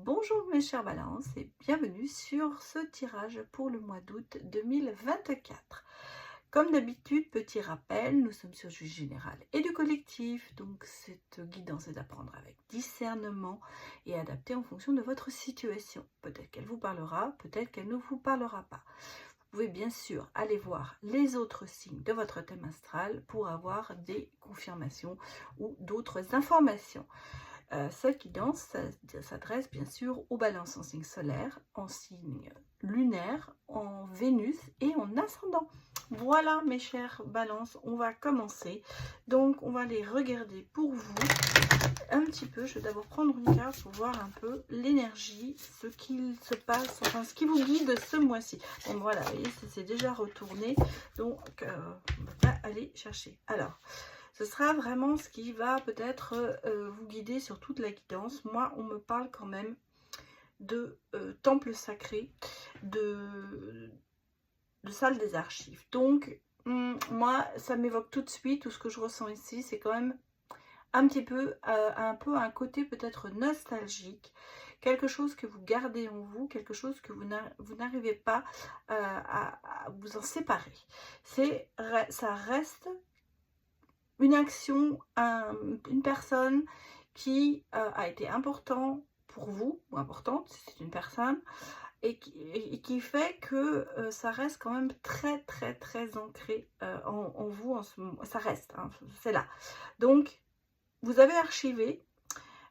Bonjour mes chers balances et bienvenue sur ce tirage pour le mois d'août 2024. Comme d'habitude, petit rappel, nous sommes sur du général et du collectif, donc cette guidance est d'apprendre avec discernement et adaptée en fonction de votre situation. Peut-être qu'elle vous parlera, peut-être qu'elle ne vous parlera pas. Vous pouvez bien sûr aller voir les autres signes de votre thème astral pour avoir des confirmations ou d'autres informations. Cette guidance s'adresse bien sûr aux balances en signe solaire, en signe lunaire, en Vénus et en ascendant. Voilà mes chères balances, on va commencer. Donc on va les regarder pour vous un petit peu. Je vais d'abord prendre une carte pour voir un peu l'énergie, ce qu'il se passe, enfin ce qui vous guide ce mois-ci. Bon voilà, vous voyez, c'est déjà retourné, donc on va aller chercher. Alors, ce sera vraiment ce qui va peut-être vous guider sur toute la guidance. Moi, on me parle quand même de temple sacré, de salle des archives. Donc, moi, ça m'évoque tout de suite, tout ce que je ressens ici, c'est quand même un petit peu, un côté peut-être nostalgique, quelque chose que vous gardez en vous, quelque chose que vous n'arrivez pas à vous en séparer. Ça reste une action, une personne qui a été important pour vous, ou importante, si c'est une personne, et qui fait que ça reste quand même très très très ancré en vous en ce moment. Ça reste, hein, c'est là. Donc, vous avez archivé,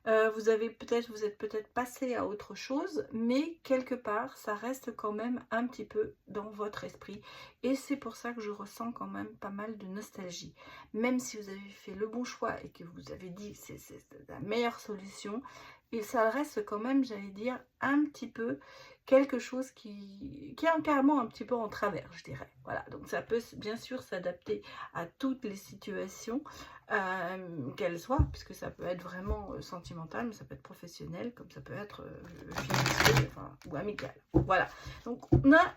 vous êtes peut-être passé à autre chose, mais quelque part, ça reste quand même un petit peu dans votre esprit. Et c'est pour ça que je ressens quand même pas mal de nostalgie. Même si vous avez fait le bon choix et que vous avez dit que c'est la meilleure solution, et ça reste quand même, j'allais dire, un petit peu quelque chose qui est carrément un petit peu en travers, je dirais. Voilà, donc ça peut bien sûr s'adapter à toutes les situations, qu'elles soient, puisque ça peut être vraiment sentimental, mais ça peut être professionnel, comme ça peut être financier, enfin, ou amical. Voilà, donc on a,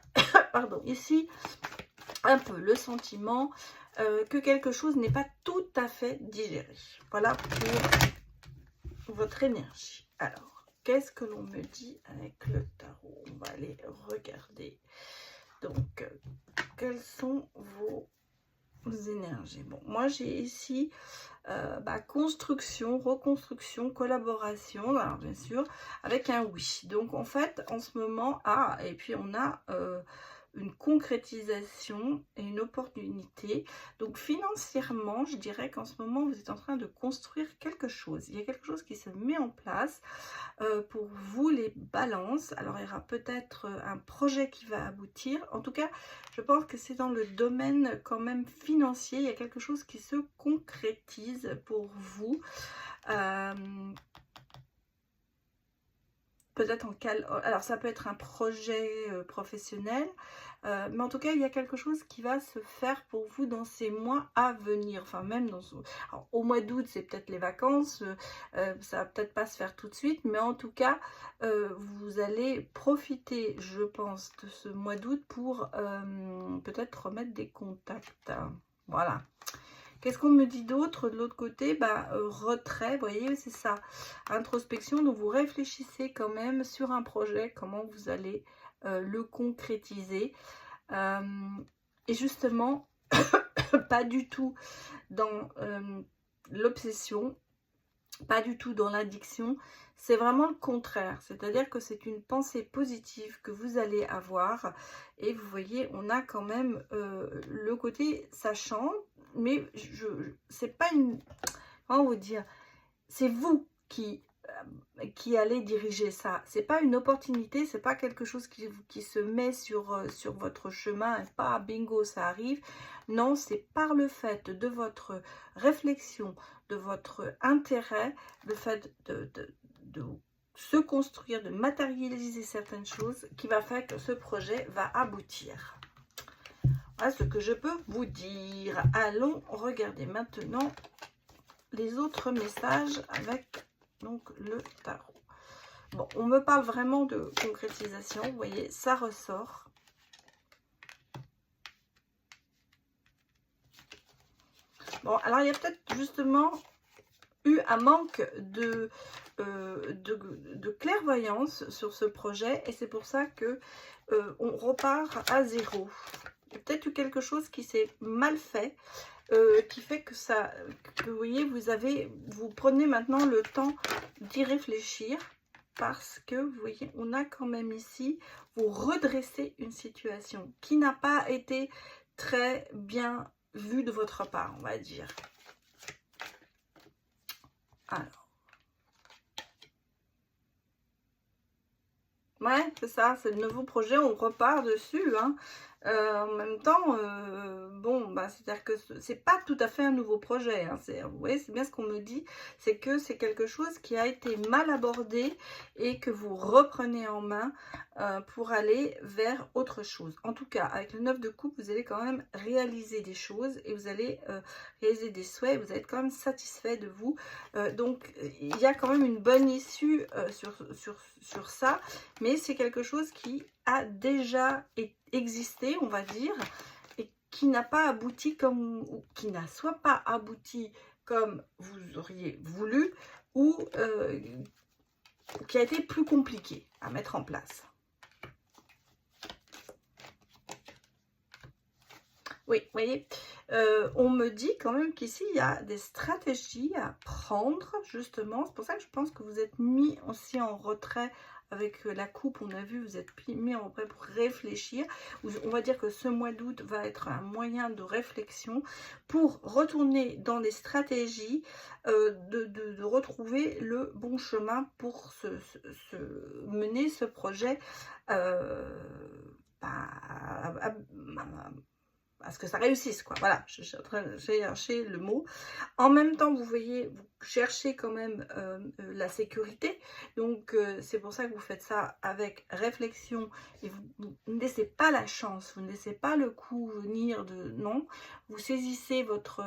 pardon, ici un peu le sentiment que quelque chose n'est pas tout à fait digéré. Voilà pour votre énergie. Alors, qu'est-ce que l'on me dit avec le tarot? On va aller regarder. Donc, quelles sont vos énergies? Bon, moi j'ai ici construction, reconstruction, collaboration, alors bien sûr, avec un oui. Donc en fait, en ce moment, et puis on a une concrétisation et une opportunité. Donc financièrement, je dirais qu'en ce moment, vous êtes en train de construire quelque chose. Il y a quelque chose qui se met en place pour vous, les balances. Alors il y aura peut-être un projet qui va aboutir. En tout cas, je pense que c'est dans le domaine quand même financier. Il y a quelque chose qui se concrétise pour vous. Peut-être alors ça peut être un projet professionnel, mais en tout cas il y a quelque chose qui va se faire pour vous dans ces mois à venir, enfin même alors, au mois d'août c'est peut-être les vacances, ça va peut-être pas se faire tout de suite, mais en tout cas vous allez profiter, je pense, de ce mois d'août pour peut-être remettre des contacts, voilà. Qu'est-ce qu'on me dit d'autre de l'autre côté? Retrait, vous voyez, c'est ça. Introspection, donc vous réfléchissez quand même sur un projet, comment vous allez le concrétiser. Et justement, pas du tout dans l'obsession, pas du tout dans l'addiction, c'est vraiment le contraire, c'est-à-dire que c'est une pensée positive que vous allez avoir, et vous voyez, on a quand même le côté sachant, mais c'est pas une, comment vous dire, c'est vous qui allez diriger ça, c'est pas une opportunité, c'est pas quelque chose qui se met sur votre chemin, et pas bingo ça arrive, non, c'est par le fait de votre réflexion, de votre intérêt, le fait de se construire, de matérialiser certaines choses qui va faire que ce projet va aboutir. Voilà ce que je peux vous dire. Allons regarder maintenant les autres messages avec donc le tarot. Bon, on me parle vraiment de concrétisation, vous voyez, ça ressort. Bon, alors il y a peut-être justement eu un manque de de clairvoyance sur ce projet et c'est pour ça que on repart à zéro. Il y a peut-être eu quelque chose qui s'est mal fait, qui fait que ça, que vous voyez, vous prenez maintenant le temps d'y réfléchir parce que vous voyez, on a quand même ici, vous redressez une situation qui n'a pas été très bien vue de votre part, on va dire. Alors. Ouais, c'est ça, c'est le nouveau projet, on repart dessus, hein. En même temps, bon, bah, c'est-à-dire que c'est pas tout à fait un nouveau projet, hein. Vous voyez, c'est bien ce qu'on me dit, c'est que c'est quelque chose qui a été mal abordé et que vous reprenez en main pour aller vers autre chose. En tout cas, avec le 9 de coupe, vous allez quand même réaliser des choses et vous allez réaliser des souhaits, vous allez être quand même satisfait de vous. Donc, il y a quand même une bonne issue sur ça, mais c'est quelque chose qui a déjà existé, on va dire, et qui n'a pas abouti comme, ou qui n'a soit pas abouti comme vous auriez voulu, ou qui a été plus compliqué à mettre en place. Oui, vous voyez, on me dit quand même qu'ici, il y a des stratégies à prendre, justement. C'est pour ça que je pense que vous êtes mis aussi en retrait avec la coupe. On a vu, vous êtes mis en retrait pour réfléchir. On va dire que ce mois d'août va être un moyen de réflexion pour retourner dans les stratégies, de retrouver le bon chemin pour mener ce projet à ce que ça réussisse, quoi. Voilà, je suis en train de chercher le mot. En même temps, vous voyez, vous cherchez quand même la sécurité. Donc, c'est pour ça que vous faites ça avec réflexion. Et vous ne laissez pas la chance, vous ne laissez pas le coup venir de... Non, vous saisissez votre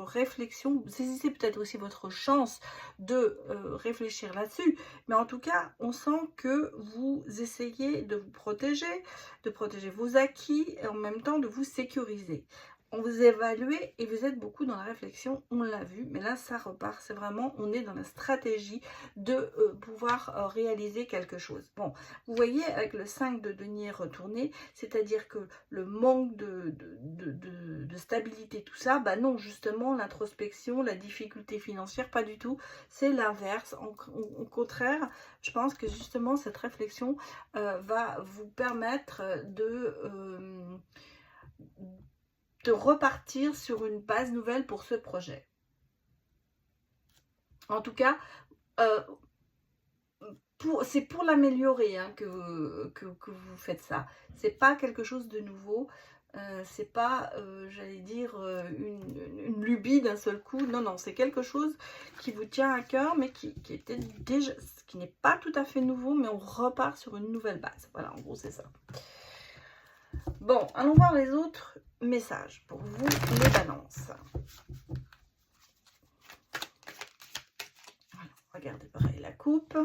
réflexion, vous saisissez peut-être aussi votre chance de réfléchir là-dessus. Mais en tout cas, on sent que vous essayez de vous protéger, de protéger vos acquis et en même temps de vous sécuriser. On vous évalue et vous êtes beaucoup dans la réflexion, on l'a vu, mais là ça repart, c'est vraiment, on est dans la stratégie de pouvoir réaliser quelque chose. Bon, vous voyez avec le 5 de denier retourné, c'est-à-dire que le manque de stabilité, tout ça, bah non, justement, l'introspection, la difficulté financière, pas du tout, c'est l'inverse. Au contraire, je pense que justement cette réflexion va vous permettre de repartir sur une base nouvelle pour ce projet. En tout cas, c'est pour l'améliorer hein, que vous faites ça. C'est pas quelque chose de nouveau. C'est pas, j'allais dire, une lubie d'un seul coup. Non, non, c'est quelque chose qui vous tient à cœur, mais qui était déjà, qui n'est pas tout à fait nouveau, mais on repart sur une nouvelle base. Voilà, en gros, c'est ça. Bon, allons voir les autres messages pour vous, les balances. Voilà, regardez pareil la coupe.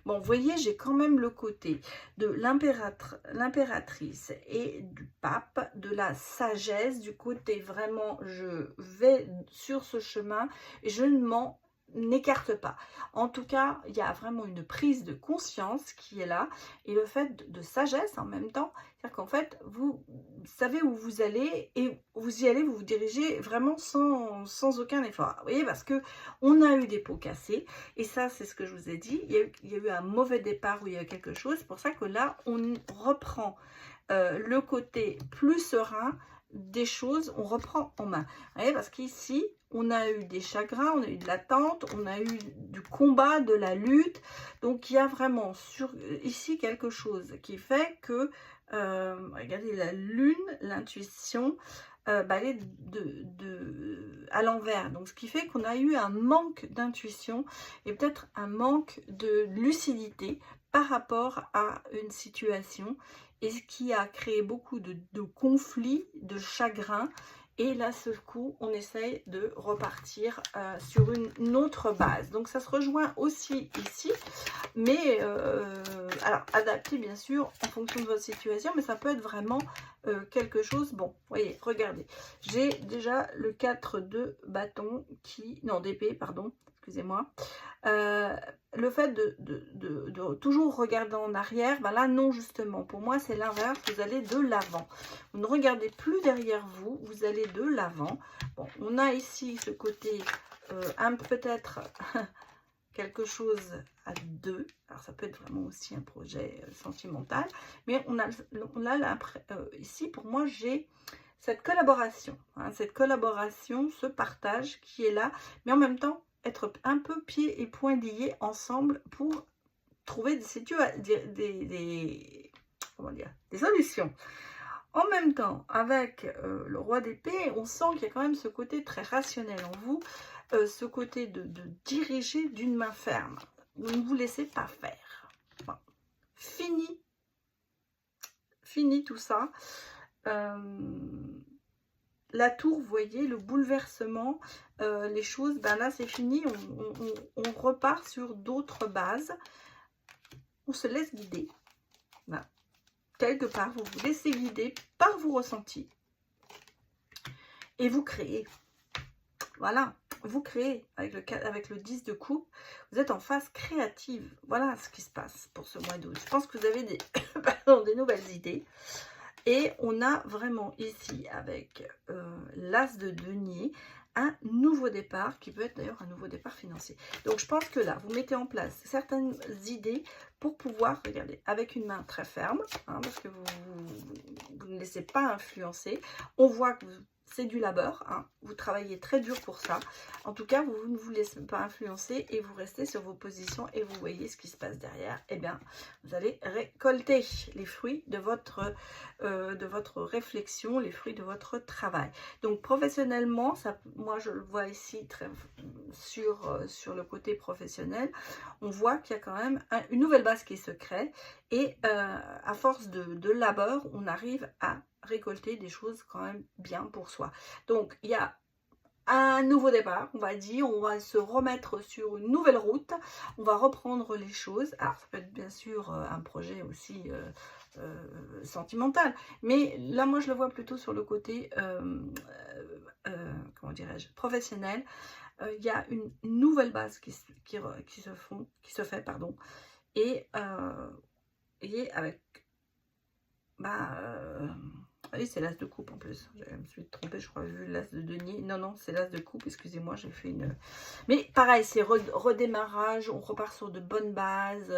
Bon, vous voyez, j'ai quand même le côté de l'impératrice et du pape, de la sagesse, du côté vraiment, je vais sur ce chemin et je ne m'en n'écarte pas. En tout cas, il y a vraiment une prise de conscience qui est là et le fait de sagesse en même temps, c'est-à-dire qu'en fait, vous savez où vous allez et vous y allez, vous vous dirigez vraiment sans aucun effort. Vous voyez, parce que on a eu des pots cassés et ça, c'est ce que je vous ai dit. Il y a eu un mauvais départ où il y a eu quelque chose. C'est pour ça que là, on reprend le côté plus serein des choses, on reprend en main. Vous voyez, parce qu'ici, on a eu des chagrins, on a eu de l'attente, on a eu du combat, de la lutte. Donc, il y a vraiment ici quelque chose qui fait que, regardez, la lune, l'intuition, elle est à l'envers. Donc, ce qui fait qu'on a eu un manque d'intuition et peut-être un manque de lucidité par rapport à une situation et ce qui a créé beaucoup de conflits, de chagrins. Et là, ce coup, on essaye de repartir sur une autre base. Donc, ça se rejoint aussi ici, mais Alors, adapté, bien sûr, en fonction de votre situation, mais ça peut être vraiment quelque chose... Bon, voyez, regardez. J'ai déjà le 4 de bâton qui... Non, d'épée, pardon, excusez-moi. Le fait de toujours regarder en arrière, ben là, non, justement. Pour moi, c'est l'inverse. Vous allez de l'avant. Vous ne regardez plus derrière vous, vous allez de l'avant. Bon, on a ici ce côté... peut-être quelque chose à deux. Alors ça peut être vraiment aussi un projet sentimental, mais on a ici pour moi j'ai cette collaboration, hein, ce partage qui est là, mais en même temps être un peu pieds et poings liés ensemble pour trouver comment dire, des solutions. En même temps, avec le roi d'épée, on sent qu'il y a quand même ce côté très rationnel en vous, ce côté de diriger d'une main ferme. Vous ne vous laissez pas faire. Bon. Fini tout ça. La tour, vous voyez, le bouleversement, les choses, ben là c'est fini, on repart sur d'autres bases. On se laisse guider. Voilà. Quelque part, vous vous laissez guider par vos ressentis. Et vous créez. Voilà, vous créez avec le 10 de coupe. Vous êtes en phase créative. Voilà ce qui se passe pour ce mois d'août. Je pense que vous avez des, des nouvelles idées. Et on a vraiment ici, avec l'as de denier, un nouveau départ, qui peut être d'ailleurs un nouveau départ financier. Donc je pense que là, vous mettez en place certaines idées pour pouvoir, regardez, avec une main très ferme, hein, parce que vous ne laissez pas influencer. On voit que c'est du labeur, hein, vous travaillez très dur pour ça. En tout cas, vous ne vous laissez pas influencer et vous restez sur vos positions et vous voyez ce qui se passe derrière. Eh bien, vous allez récolter les fruits de votre réflexion, les fruits de votre travail. Donc, professionnellement, ça, moi, je le vois ici très sur le côté professionnel. On voit qu'il y a quand même une nouvelle base qui se crée et à force de labeur, on arrive à récolter des choses quand même bien pour soi. Donc, il y a un nouveau départ, on va dire, on va se remettre sur une nouvelle route, on va reprendre les choses. Alors, ça peut être bien sûr un projet aussi sentimental, mais là, moi, je le vois plutôt sur le côté, comment dirais-je, professionnel. Il y a une nouvelle base qui se fait, pardon, et avec... oui, c'est l'as de coupe en plus. Je me suis trompée, je crois, vu l'as de denier. Non, non, c'est l'as de coupe, excusez-moi, j'ai fait une... Mais pareil, c'est redémarrage, on repart sur de bonnes bases.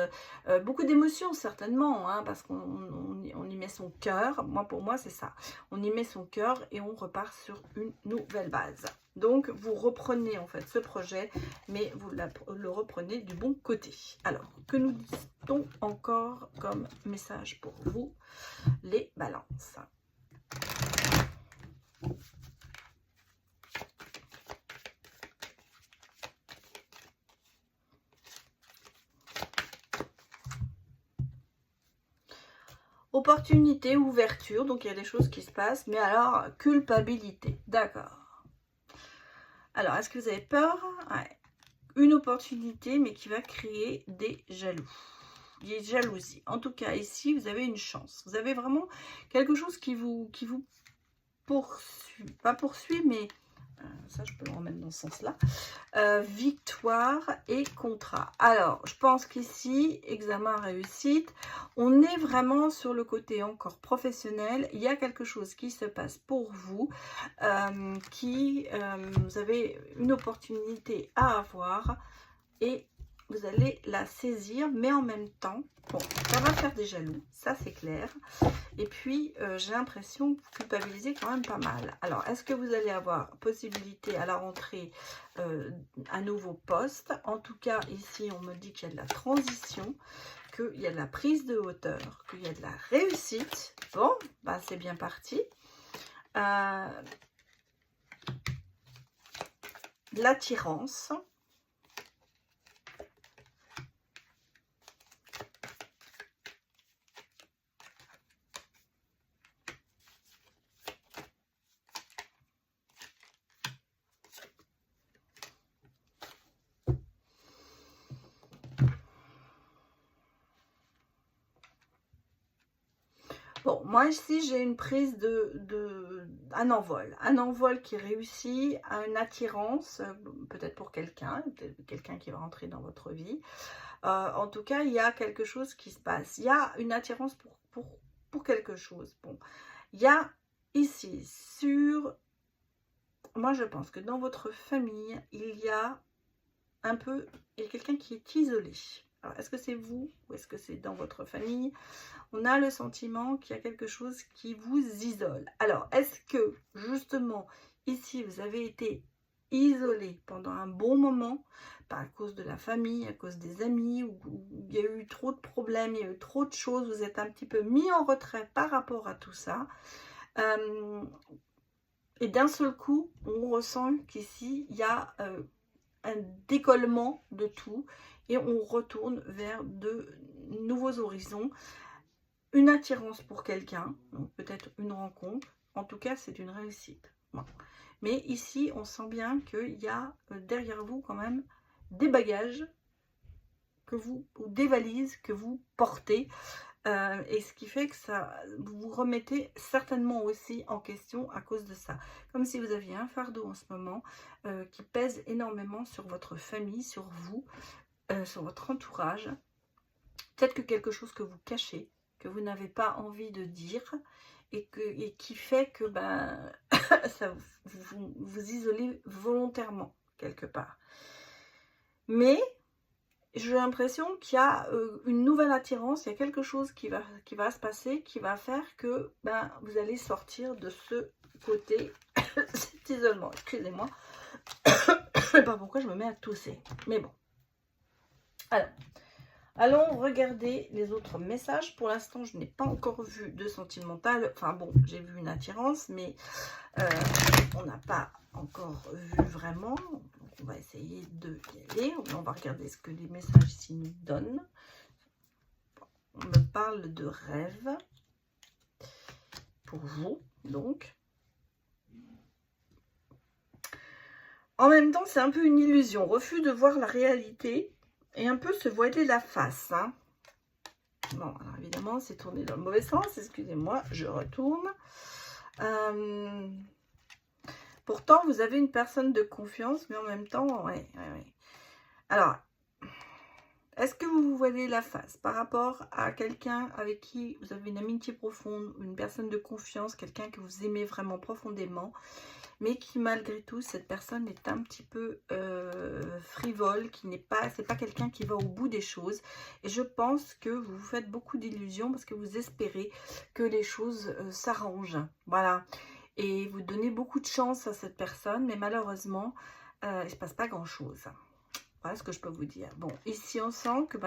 Beaucoup d'émotions, certainement, hein, parce qu'on y met son cœur. Pour moi, c'est ça. On y met son cœur et on repart sur une nouvelle base. Donc, vous reprenez en fait ce projet, mais vous le reprenez du bon côté. Alors, que nous dit-on encore comme message pour vous, les balances? Opportunité, ouverture, donc il y a des choses qui se passent, mais alors culpabilité, d'accord. Alors, est-ce que vous avez peur? Ouais. Une opportunité, mais qui va créer des jaloux. Des jalousies. En tout cas, ici, vous avez une chance. Vous avez vraiment quelque chose qui vous poursuit. Pas poursuit, mais ça, je peux le remettre dans ce sens-là. Victoire et contrat. Alors, je pense qu'ici, examen réussite, on est vraiment sur le côté encore professionnel. Il y a quelque chose qui se passe pour vous, vous avez une opportunité à avoir et vous allez la saisir, mais en même temps, bon, ça va faire des jaloux, ça c'est clair. Et puis, j'ai l'impression que vous culpabilisez quand même pas mal. Alors, est-ce que vous allez avoir possibilité à la rentrée un nouveau poste? En tout cas, ici, on me dit qu'il y a de la transition, qu'il y a de la prise de hauteur, qu'il y a de la réussite. Bon, bah, c'est bien parti. De l'attirance. moi ici j'ai une prise un envol qui réussit, une attirance, peut-être pour quelqu'un qui va rentrer dans votre vie. En tout cas, il y a quelque chose qui se passe. Il y a une attirance pour quelque chose. Bon, il y a ici moi je pense que dans votre famille, il y a quelqu'un qui est isolé. Alors, est-ce que c'est vous ou est-ce que c'est dans votre famille? On a le sentiment qu'il y a quelque chose qui vous isole. Alors, est-ce que, justement, ici, vous avez été isolé pendant un bon moment, à cause de la famille, à cause des amis, où il y a eu trop de problèmes, il y a eu trop de choses, vous êtes un petit peu mis en retrait par rapport à tout ça. Et d'un seul coup, on ressent qu'ici, il y a un décollement de tout et on retourne vers de nouveaux horizons, une attirance pour quelqu'un, donc peut-être une rencontre, en tout cas c'est une réussite. Bon. Mais ici on sent bien qu'il y a derrière vous quand même des bagages ou des valises que vous portez, et ce qui fait que vous vous remettez certainement aussi en question à cause de ça. Comme si vous aviez un fardeau en ce moment qui pèse énormément sur votre famille, sur vous, sur votre entourage. Peut-être que quelque chose que vous cachez, que vous n'avez pas envie de dire, et qui fait que ça vous isolez volontairement quelque part. Mais j'ai l'impression qu'il y a une nouvelle attirance, il y a quelque chose qui va se passer, qui va faire que vous allez sortir de ce côté, cet isolement. Excusez-moi, je ne sais pas pourquoi je me mets à tousser, mais bon. Alors, allons regarder les autres messages. Pour l'instant, je n'ai pas encore vu de sentimental. Enfin bon, j'ai vu une attirance, mais on n'a pas encore vu vraiment. Donc, on va essayer de y aller. On va regarder ce que les messages ici nous donnent. On me parle de rêve pour vous, donc. En même temps, c'est un peu une illusion. Refus de voir la réalité et un peu se voiler la face. Hein. Bon, alors évidemment, c'est tourné dans le mauvais sens. Excusez-moi, je retourne. Pourtant, vous avez une personne de confiance, mais en même temps, ouais. Alors, est-ce que vous vous voilez la face par rapport à quelqu'un avec qui vous avez une amitié profonde, une personne de confiance, quelqu'un que vous aimez vraiment profondément, mais qui malgré tout, cette personne est un petit peu frivole, c'est pas quelqu'un qui va au bout des choses. Et je pense que vous vous faites beaucoup d'illusions parce que vous espérez que les choses s'arrangent. Voilà. Et vous donnez beaucoup de chance à cette personne, mais malheureusement, il ne se passe pas grand-chose. Voilà ce que je peux vous dire. Bon, ici on sent que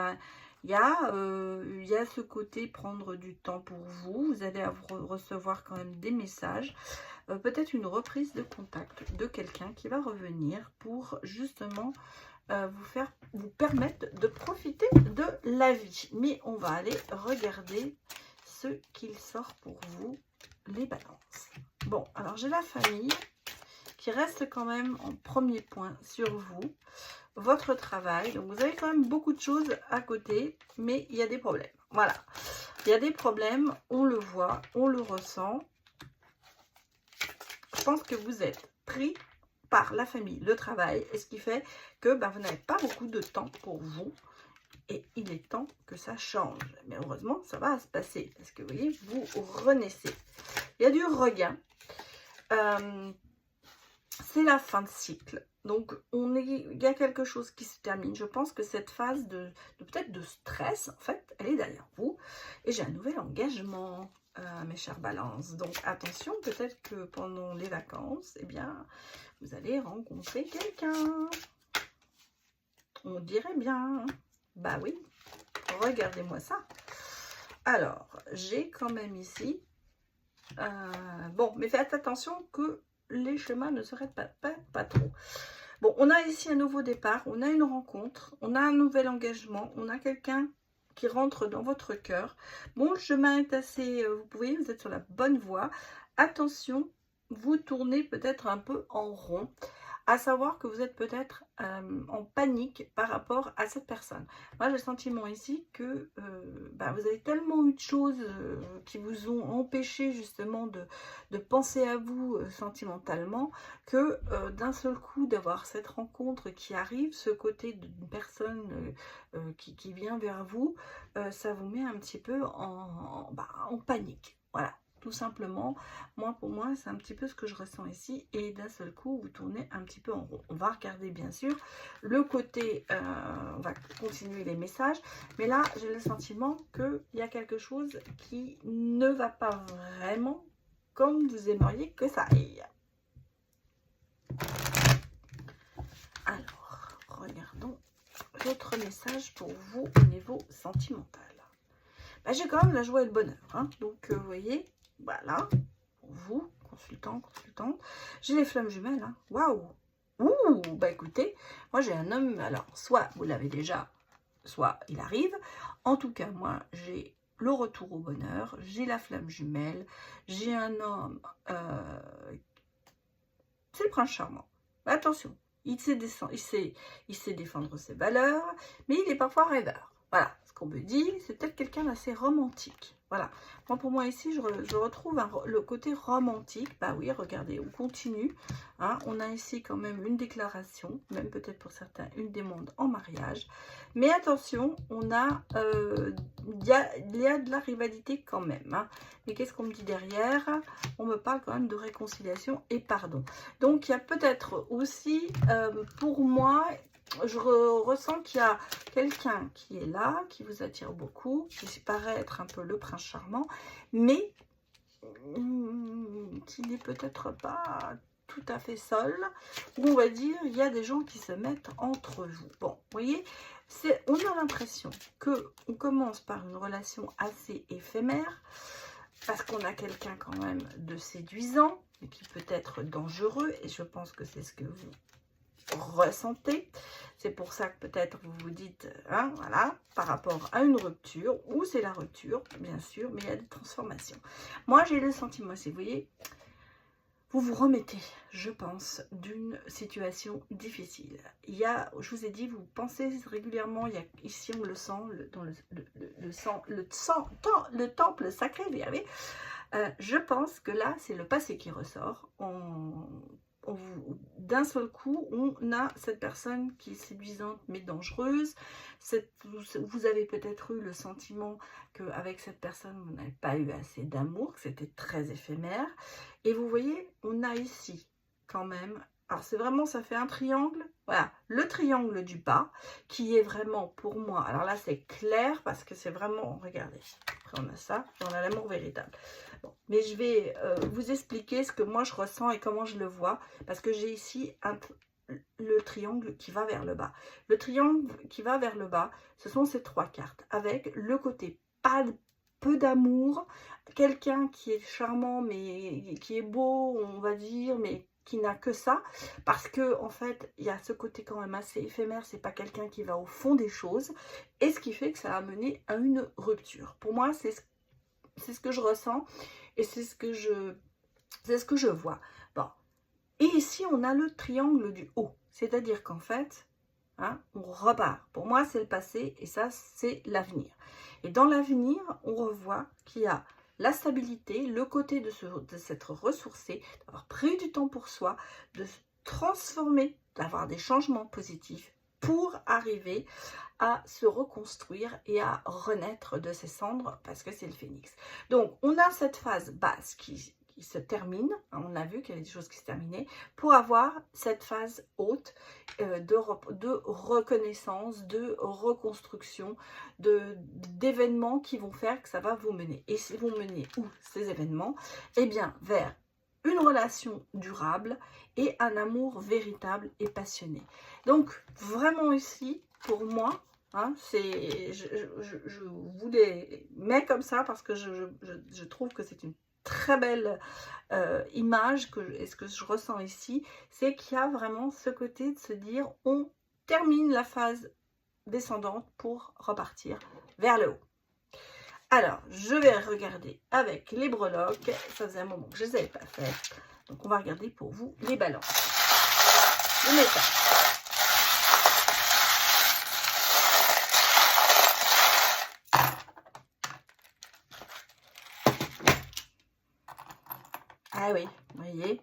il y a ce côté prendre du temps pour vous. Vous allez recevoir quand même des messages. Peut-être une reprise de contact de quelqu'un qui va revenir pour justement vous permettre de profiter de la vie. Mais on va aller regarder ce qu'il sort pour vous, les balances. Bon, alors j'ai la famille qui reste quand même en premier point sur vous. Votre travail, donc vous avez quand même beaucoup de choses à côté, mais il y a des problèmes. Voilà, il y a des problèmes, on le voit, on le ressent. Je pense que vous êtes pris par la famille, le travail, et ce qui fait que vous n'avez pas beaucoup de temps pour vous. Et il est temps que ça change. Mais heureusement, ça va se passer. Parce que vous voyez, vous renaissez. Il y a du regain. C'est la fin de cycle. Donc, il y a quelque chose qui se termine. Je pense que cette phase peut-être de stress, en fait, elle est derrière vous. Et j'ai un nouvel engagement, mes chères balances. Donc, attention, peut-être que pendant les vacances, eh bien, vous allez rencontrer quelqu'un. On dirait bien. Bah oui, regardez-moi ça. Alors, j'ai quand même ici... bon, mais faites attention que les chemins ne se répètent pas trop. Bon, on a ici un nouveau départ, on a une rencontre, on a un nouvel engagement, on a quelqu'un qui rentre dans votre cœur. Bon, le chemin est assez... vous êtes sur la bonne voie. Attention, vous tournez peut-être un peu en rond. à savoir que vous êtes peut-être en panique par rapport à cette personne. Moi, j'ai le sentiment ici que vous avez tellement eu de choses qui vous ont empêché justement de penser à vous sentimentalement, que d'un seul coup, d'avoir cette rencontre qui arrive, ce côté d'une personne qui vient vers vous, ça vous met un petit peu en panique. Voilà. Tout simplement, pour moi, c'est un petit peu ce que je ressens ici. Et d'un seul coup, vous tournez un petit peu en rond. On va regarder, bien sûr, le côté... on va continuer les messages. Mais là, j'ai le sentiment qu'il y a quelque chose qui ne va pas vraiment comme vous aimeriez que ça aille. Alors, regardons l'autre message pour vous au niveau sentimental. J'ai quand même la joie et le bonheur. Hein. Donc, vous voyez... Voilà, pour vous, consultante, j'ai les flammes jumelles. Hein. Waouh! Ouh, écoutez, moi j'ai un homme, alors soit vous l'avez déjà, soit il arrive. En tout cas, moi j'ai le retour au bonheur, j'ai la flamme jumelle, j'ai un homme, c'est le prince charmant. Mais attention, il sait défendre ses valeurs, mais il est parfois rêveur. Voilà, ce qu'on me dit, c'est peut-être quelqu'un d'assez romantique. Voilà, pour moi ici, je retrouve le côté romantique. Bah oui, regardez, on continue. Hein, on a ici quand même une déclaration, même peut-être pour certains, une demande en mariage. Mais attention, on a, il y a de la rivalité quand même. Hein. Mais qu'est-ce qu'on me dit derrière? On me parle quand même de réconciliation et pardon. Donc, il y a peut-être aussi, pour moi... Je ressens qu'il y a quelqu'un qui est là, qui vous attire beaucoup, qui paraît être un peu le prince charmant, mais qui n'est peut-être pas tout à fait seul, ou on va dire, il y a des gens qui se mettent entre vous. Bon, vous voyez, on a l'impression qu'on commence par une relation assez éphémère, parce qu'on a quelqu'un quand même de séduisant, mais qui peut être dangereux, et je pense que c'est ce que vous ressentez. C'est pour ça que peut-être vous vous dites, hein, voilà, par rapport à une rupture, ou c'est la rupture, bien sûr, mais il y a des transformations. Moi, j'ai le sentiment, si vous voyez, vous vous remettez, je pense, d'une situation difficile. Il y a, je vous ai dit, vous pensez régulièrement, il y a, ici on le sent, dans le temple sacré, vous savez, je pense que là, c'est le passé qui ressort. D'un seul coup, on a cette personne qui est séduisante mais dangereuse. Vous avez peut-être eu le sentiment qu'avec cette personne, vous n'avez pas eu assez d'amour, que c'était très éphémère. Et vous voyez, on a ici quand même, alors c'est vraiment, ça fait un triangle, voilà, le triangle du bas, qui est vraiment pour moi, alors là c'est clair, parce que c'est vraiment, regardez, après on a ça, et on a l'amour véritable. Bon, mais je vais vous expliquer ce que moi je ressens et comment je le vois, parce que j'ai ici le triangle qui va vers le bas. Le triangle qui va vers le bas, ce sont ces trois cartes, avec le côté peu d'amour, quelqu'un qui est charmant, mais qui est beau, on va dire, mais qui n'a que ça, parce que en fait, il y a ce côté quand même assez éphémère, c'est pas quelqu'un qui va au fond des choses, et ce qui fait que ça a mené à une rupture. Pour moi, c'est ce que je ressens et c'est ce que je vois. Bon. Et ici, on a le triangle du haut. C'est-à-dire qu'en fait, hein, on repart. Pour moi, c'est le passé et ça, c'est l'avenir. Et dans l'avenir, on revoit qu'il y a la stabilité, le côté de s'être ressourcé, d'avoir pris du temps pour soi, de se transformer, d'avoir des changements positifs pour arriver à se reconstruire et à renaître de ses cendres, parce que c'est le phénix. Donc, on a cette phase basse qui se termine, on a vu qu'il y avait des choses qui se terminaient, pour avoir cette phase haute de reconnaissance, de reconstruction, d'événements qui vont faire que ça va vous mener. Et ils vont mener où ces événements? Eh bien, vers une relation durable et un amour véritable et passionné. Donc, vraiment ici, pour moi, hein, je vous les mets comme ça parce que je trouve que c'est une très belle image, et ce que je ressens ici, c'est qu'il y a vraiment ce côté de se dire, on termine la phase descendante pour repartir vers le haut. Alors, je vais regarder avec les breloques. Ça faisait un moment que je ne les avais pas faites. Donc, on va regarder pour vous les balances. le métal. Ah oui, vous voyez,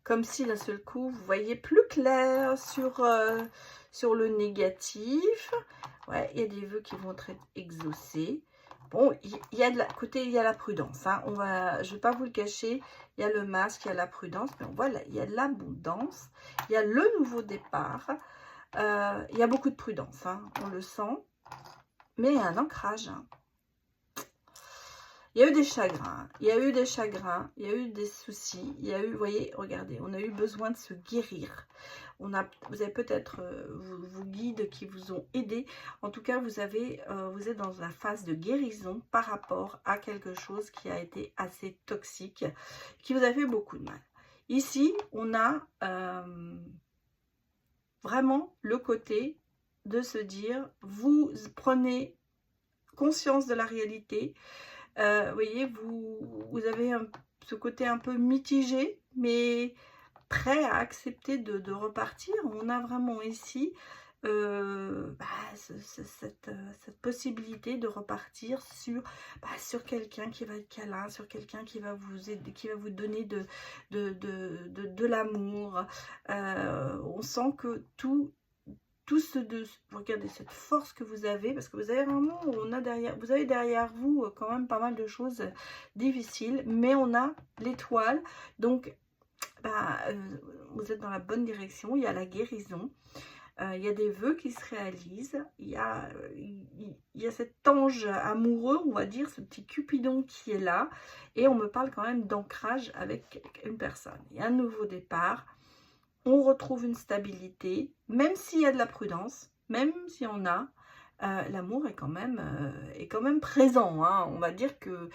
comme si d'un seul coup, vous voyez plus clair sur le négatif. Ouais, il y a des vœux qui vont être exaucés. Bon, il y a de la côté, il y a la prudence. Hein. Je ne vais pas vous le cacher. Il y a le masque, il y a la prudence. Mais voilà, il y a de l'abondance. Il y a le nouveau départ. Il y a beaucoup de prudence. Hein, on le sent. Mais il y a un ancrage. Hein. Il y a eu des chagrins, il y a eu des chagrins, il y a eu des soucis, il y a eu, vous voyez, regardez, on a eu besoin de se guérir. Vous avez peut-être vos guides qui vous ont aidé. En tout cas, vous êtes dans la phase de guérison par rapport à quelque chose qui a été assez toxique, qui vous a fait beaucoup de mal. Ici, on a vraiment le côté de se dire, vous prenez conscience de la réalité. Vous voyez, vous avez ce côté un peu mitigé, mais prêt à accepter de repartir. On a vraiment ici cette possibilité de repartir sur quelqu'un qui va être câlin, sur quelqu'un qui va vous aider, qui va vous donner de l'amour. On sent que regardez cette force que vous avez, parce que vous avez vraiment, vous avez derrière vous quand même pas mal de choses difficiles, mais on a l'étoile, donc vous êtes dans la bonne direction, il y a la guérison, il y a des vœux qui se réalisent, il y a cet ange amoureux, on va dire, ce petit Cupidon qui est là, et on me parle quand même d'ancrage avec une personne. Il y a un nouveau départ. On retrouve une stabilité, même s'il y a de la prudence, même si on a, l'amour est quand même présent. Hein, on va dire que,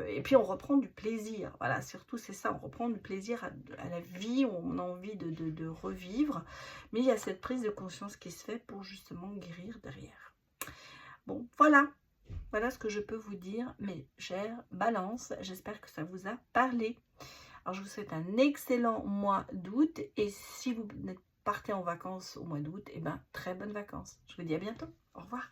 et puis on reprend du plaisir. Voilà, surtout c'est ça, on reprend du plaisir à la vie, on a envie de revivre. Mais il y a cette prise de conscience qui se fait pour justement guérir derrière. Bon, voilà. Voilà ce que je peux vous dire, mes chères balances. J'espère que ça vous a parlé. Alors, je vous souhaite un excellent mois d'août. Et si vous partez en vacances au mois d'août, eh bien, très bonnes vacances. Je vous dis à bientôt. Au revoir.